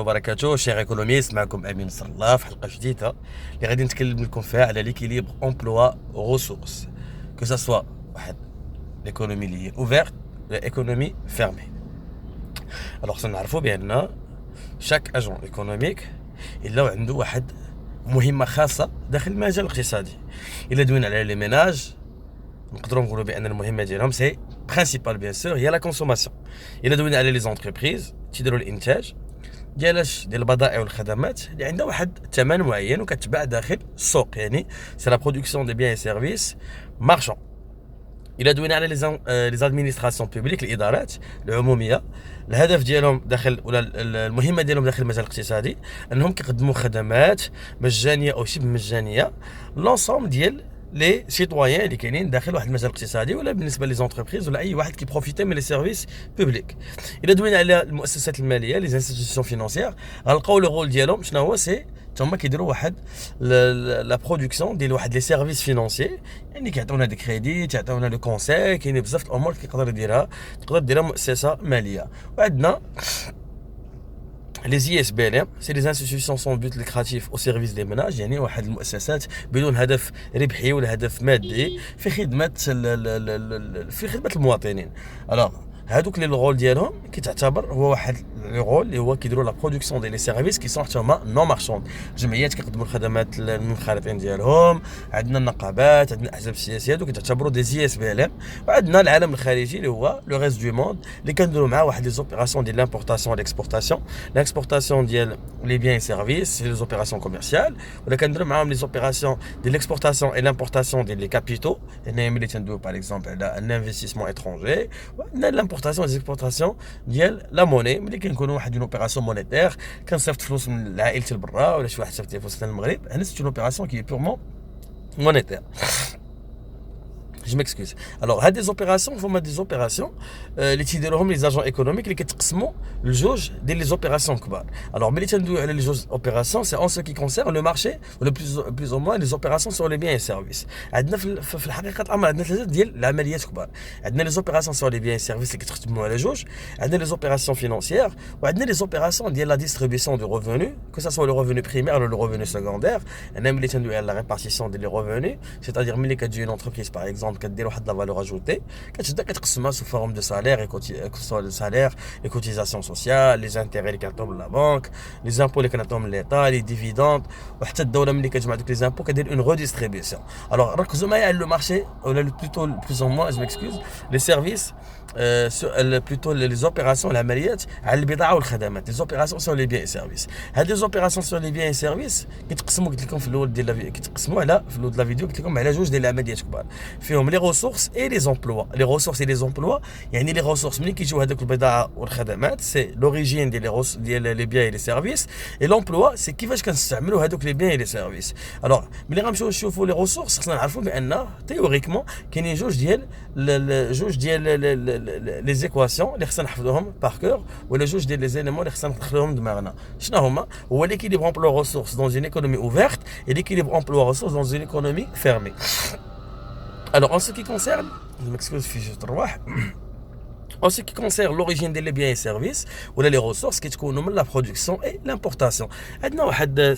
وبركاته شير ايكونوميست. معكم امين نصر الله في حلقه جديده اللي غادي نتكلم لكم فيها على ليكيليبر امبلوا غوسورس، كو سا سوا واحد ليكونومي اللي هي اوفيرت ولا ايكونومي فيرمي. الوغ خصنا نعرفوا بان شاك اجون ايكونوميك الا عنده واحد مهمه خاصه داخل المجال الاقتصادي. الا دوينا على لي ميناج نقدروا نقولوا بان المهمه ديالهم سي برينسيبال بيان سور هي لا كونسوماسيون. الا دوينا على لي زونتربريز تيديروا الانتاج ديال البضائع والخدمات اللي عندها واحد الثمن معين وكتباع داخل السوق، يعني سي لا برودكسيون دي بيان اي سيرفيس مارشون. الى دوينا على لي زادمينستراسيون بوبليك الادارات العموميه، الهدف ديالهم داخل ولا المهمه ديالهم داخل المجال الاقتصادي انهم كيقدموا خدمات مجانيه او شبه مجانيه لونسوم ديال لي سيتويان اللي كاينين داخل واحد المجال الاقتصادي، ولا بالنسبه لي زونتربريز ولا اي واحد كيبروفيتي من لي سيرفيس بوبليك. الا دوينا على المؤسسات الماليه لي انستيتيوشن فينانسيير، غنلقاو لو رول ديالهم شنو هو، سي هما كيديروا واحد لا برودكسيون ديال واحد لي سيرفيس فينانسيي، يعني كيعطيونا دي كريدي، تعطيونا لو كونساي، كاينين بزاف الامور كيقدر يديرها مؤسسه ماليه. وعندنا les ISBLM, c'est les institutions sans but lucratif au service des ménages، يعني واحد المؤسسات بدون هدف ربحي ولا هدف مادي في خدمة المواطنين. alors هادوك لي رول ديالهم كيتعتبر هو واحد لو رول اللي هو كيديروا لا برودكسيون ديال لي سيرفيس كي سون حتى هما نون مارشوند. جمعيات كيقدموا الخدمات للمنخرطين ديالهم، عندنا النقابات، عندنا الاحزاب السياسيه، هادو كيتعتبروا دي زي اس بي ال ام. وعندنا العالم الخارجي اللي هو لو ريست دو موند اللي كنديروا معاه واحد لي زوبيراسيون ديال لامبورطاسيون والاكسبورطاسيون. لاكسبورطاسيون ديال لي بيان سيرفيس لي زوبيراسيون كوميرسيال، ولا كنديروا معاهم لي زوبيراسيون ديال ليكسبورطاسيون اي لامبورطاسيون ديال لي كابيتو، يعني ملي تندويو باغ اكزومبل على ان انفستيسمون اترونجي. وعندنا لامبورطاسيون ديزيكسبورطاسيون ديال لا موني، ملي كنكونوا واحد اون اوبيراسيون مونيتير كنصيفط فلوس من عائلتي لبرا ولا شي واحد صيفط لي فلوس للمغرب، هنا سيت اون اوبيراسيون كي بيغمون مونيتير. Je m'excuse. Alors, هاد des opérations فما des opérations اللي تيديروهم لي زاجون ايكونوميك اللي كيتقسموا لجوج ديال لي زوبيراسيون كبار. alors ملي تندويو على لي جوج اوبيراسيون سي اون سو كي كونسيرن لو مارشي ولا بلوز او موان لي زوبيراسيون سور لي بيان اي سيرفيس. عندنا في الحقيقه الامر عندنا ثلاثه ديال العمليات كبار. عندنا لي زوبيراسيون سور لي بيان اي سيرفيس اللي كتخدموا على جوج، عندنا لي زوبيراسيون فينانسيير، وعندنا لي زوبيراسيون ديال لا ديستريبيسيون دو ريفونو، كو سا سوا لو ريفونو بريمير ولا لو ريفونو سكوندير. انا ملي تندويو على لا ريبارتيسيون ديال لي ريفونو، سيتادير ملي كتجي اون انتربريز باغ اكزومبل كدير واحد لا فالور ajoutée كتبدا كتقسمها سو فورم دو سالير، السالير، لي كوتيزاسيون سوسيال، لي زانتيغي اللي كنعطيهم لا بانك، لي زامبو اللي كنعطيهم ليطا، لي ديفيدوند، وحتى الدوله ملي كتجمع دوك لي زامبو كدير اون ريديستريبيسيون. الوغ ركزوا معايا على لو مارشي ولا بلوتو بلوز او موان جو ميكسكوز لي سيرفيس بلوتو لي زوبيراسيون العمليات على البضاعه والخدمات، لي زوبيراسيون سور لي بيان اي سيرفيس. هاد لي زوبيراسيون سور لي بيان اي سيرفيس كيتقسموا، قلت لكم في الاول ديال كيتقسموا على في الاول ديال لا فيديو قلت لكم على جوج ديال العمليات كبار فيهم لي ريسورس اي لي زومبلوا. لي ريسورس اي لي زومبلوا يعني لي ريسورس ملي كيجيو هذوك البضاعه والخدمات سي لوريجين ديال لي بيان اي لي سيرفيس، اي لومبلوا سي كيفاش كنستعملوا هذوك لي بيان اي لي سيرفيس. الوغ ملي غنمشيو نشوفوا لي ريسورس خصنا نعرفوا بان تيوريكمون كاينين جوج ديال لي زيكواسيون اللي خصنا نحفظوهم باغ كور، ولا جوج ديال لي زيليمون اللي خصنا ندخلوهم دماغنا. شنو هما؟ هو ليكيليبر امبلوا ريسورس دون اون ايكونومي اوفيرت et l'équilibre emploi-ressources dans une économie fermée. Alors en ce qui concerne, je m'excuse si je te revois. En ce qui concerne l'origine des biens et services ولا les ressources كتكونوا من لا برودكسيون اي لامبورطاسيون. عندنا واحد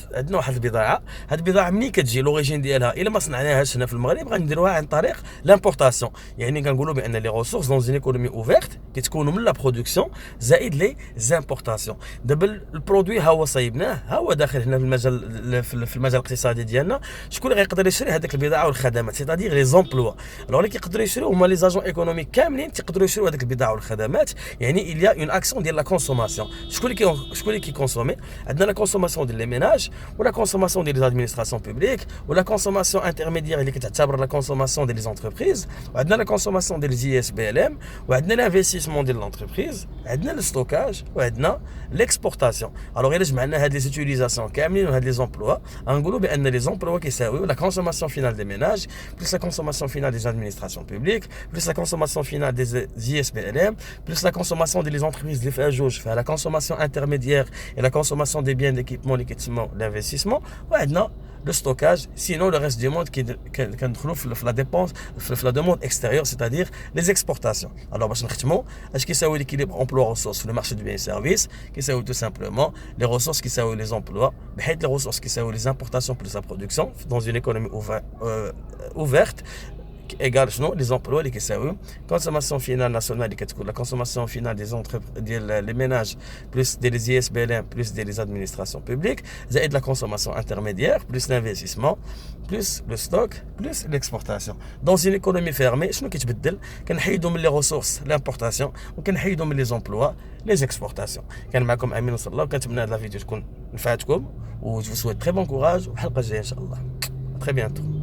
البضاعه، هاد البضاعه ملي كتجي لوريجين ديالها الا ما صنعناهاش هنا في المغرب غنديروها عن طريق لامبورطاسيون، يعني كنقولوا بان لي ريسورس دون اون ايكونومي اوفيرت كتكونوا من لا برودكسيون زائد لي زامبورطاسيون. دابا البرودوي ها هو صايبناه، ها هو داخل هنا في المجال الاقتصادي ديالنا. شكون اللي غيقدر يشري هذاك البضاعه والخدمات؟ سيتادير لي زومبلوا. الوغ اللي كيقدروا يشريو هما لي زاجون ايكونوميك كاملين تيقدروا يشريو هذاك البضاعه والخدمات، يعني il y a une action ديال لا كونسوماسيون. شكون اللي كيكونسومي؟ عندنا لا كونسوماسيون ديال لي ميناج، ولا كونسوماسيون ديال لي ادمينستراسيون بوبليك، ولا كونسوماسيون انترميديير اللي كتعتبر لا كونسوماسيون ديال لي زونتربريز، وعندنا لا كونسوماسيون ديال جي اس بي ال ام، وعندنا لانفستيسمون ديال لونتربريز، عندنا الستوكاج، وعندنا ليكسبورطاسيون. الوغ الا جمعنا هاد لي زوتيليزاسيون كاملين وهاد لي زومبلوا غنقولوا بان لي زومبلوا كيساويو لا كونسوماسيون فينال دي ميناج بلس لا كونسوماسيون فينال دي ادمينستراسيون بوبليك بلس لا كونسوماسيون فينال دي جي اس بي ال ام plus la consommation des entreprises اللي فيها جوج، فيها la consommation intermédiaire et la consommation des biens d'équipement اللي كيتسموا l'investissement، وعندنا le stockage, sinon le reste du monde qui trouve la dépense, la demande extérieure, c'est-à-dire les exportations. Alors, est-ce que ça veut l'équilibre emploi-ressources sur le marché du bien et services, qui ça veut tout simplement les ressources qui ça veut les emplois, les ressources qui ça veut les importations plus la production dans une économie ouverte égale les emplois les consommation finale nationale la consommation finale des entreprises les ménages plus des ISBL plus des administrations publiques et de la consommation intermédiaire plus l'investissement plus le stock plus l'exportation dans une économie fermée je qui تبدل كنحيدوا من les ressources l'importation وكنحيدوا من les emplois les exportations كان معكم امين وصل الله وكنتمنى هذه الفيديو تكون نفعتكم و je vous souhaite très bon courage وحلقه جايه ان شاء الله très bientôt